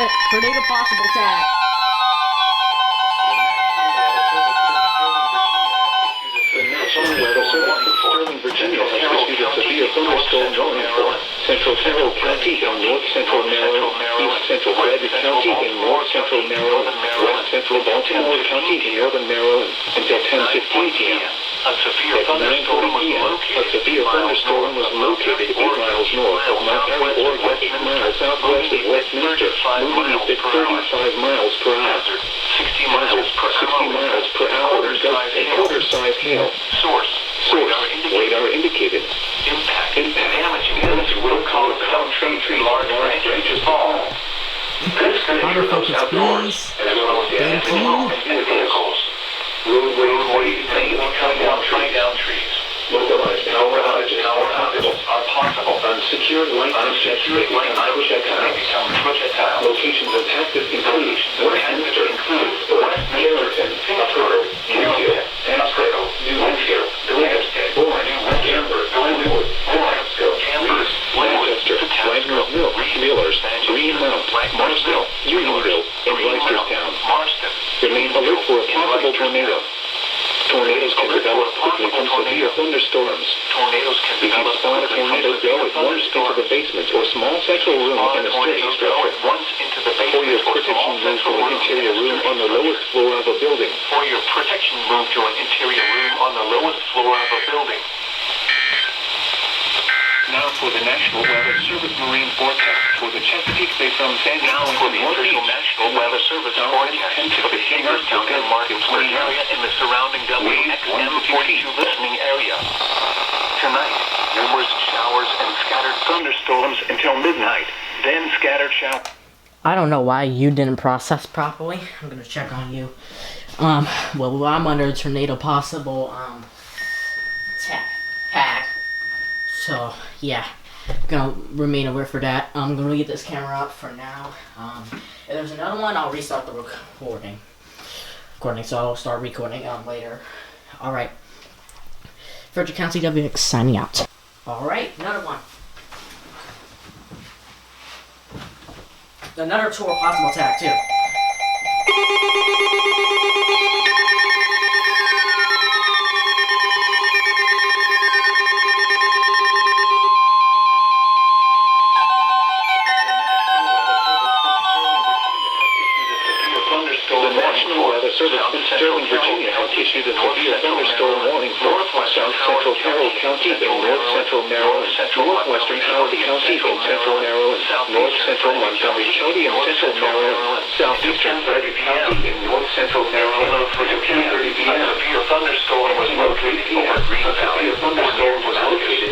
got it. Tornado possible tag. The National Weather Service in Sterling, Virginia has issued a severe thunderstorm warning for central Frederick County in north central Maryland, east central Frederick County in north central Maryland, west central Baltimore County in northern Maryland until 10:15 p.m. At 9:40 p.m., a severe thunderstorm was located 8 miles north of Mount Airy, Oregon, 8 miles southwest of Westminster, moving east at 35 miles per hour. 60 miles per hour and quarter-size hail. Source. Radar indicated. Impact. Damage will cause some trees, large branches fall. This could injure those outdoors, as well as and vehicles. Roadways may come down trees. Localized power outages are possible. Unsecured light objects may become projectiles. Locations of active include Westminster, Carrollton, Upper, Newfield, Ascot, New Hampshire, Glasgow, Bourne, Denver, Glenwood, Glasgow, Chambers, Manchester, Wagner's Mill, Millers, Greenmount, Marsville, Unionville, and Reisterstown. Remain alert for a possible tornado. Tornadoes can develop quickly from severe thunderstorms. If you spot a tornado, go at once into the basement or small central room in a sturdy structure. For your protection, move to an interior room on the lowest floor of a building. Now for the National Weather Service marine forecast for the Chesapeake Bay from San Diego to the official National Weather Service forecast for the Hagerstown and Market Plain area in the surrounding WXM42 listening area. Tonight, numerous showers and scattered thunderstorms until midnight, then scattered showers. I don't know why you didn't process properly. I'm gonna check on you. Well, I'm under a tornado possible, tag. So, yeah, gonna remain alert for that. I'm gonna get this camera up for now. If there's another one, I'll restart the recording. So I'll start recording later. Alright. Frederick County WX signing out. Alright, another one. Another tour possible tag, too. Service in Sterling, Virginia has issued a severe thunderstorm warning for south central Carroll County in north central Maryland, northwestern Howard County in central Maryland, north central Montgomery County in central Maryland, southeastern Frederick County in north central Maryland. At 10:30 p.m. A severe thunderstorm was located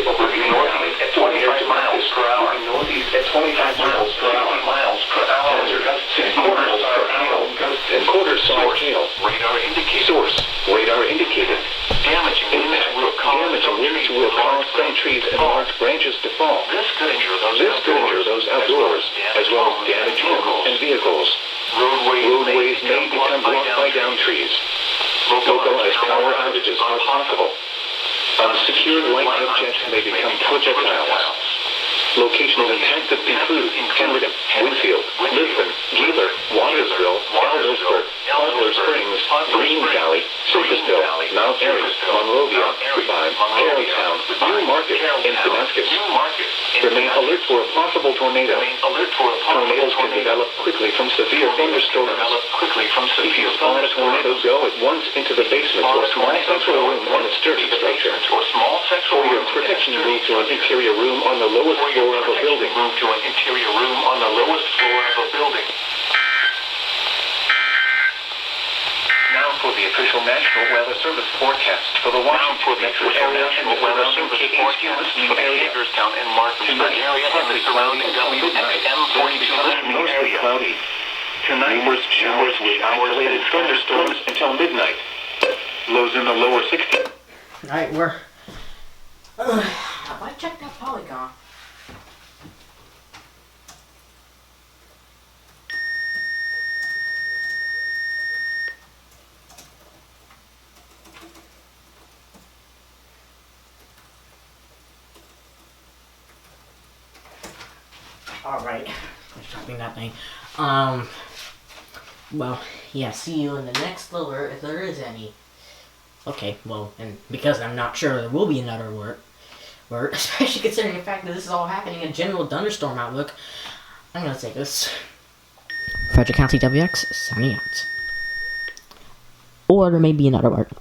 over Green Valley. At 25 miles per hour. Northeast at 25 miles per hour. Hazard gusts and quarter-size hail. Radar indicated. Damaging winds will cause some trees and large branches to fall. This could injure those outdoors, as well as damage homes and vehicles. Roadways may become blocked by down trees. Localized power outages are possible. Unsecured light objects may become projectiles. Locations impacted include Camden, Winfield, Lisbon, Gila, Watersville, Aldersburg, Poplar Springs, Green Valley, Circusville, Mount Airy, Monrovia, Irvine, Carrolltown, New Market, and Damascus. Remain alert for a possible tornado. Tornadoes can develop quickly from severe thunderstorms. If you spot a tornado, go at once into the basement or small central room on a sturdy structure. For your protection, move to an interior room on the lowest floor of a building. Now for the official National Weather Service forecast for the Washington Metro area and the surrounding listening area. Hagerstown and Martinsburg area and the surrounding WXM42 listening area. Cloudy. Tonight, numerous showers with isolated thunderstorms until midnight. Lows in the lower 60s. Alright, have I checked that polygon? Alright, stopping that thing. Well, yeah, see you in the next alert if there is any. Okay, well, and because I'm not sure there will be another alert, especially considering the fact that this is all happening in general thunderstorm outlook, I'm gonna take this. Frederick County WX, signing out. Or there may be another alert.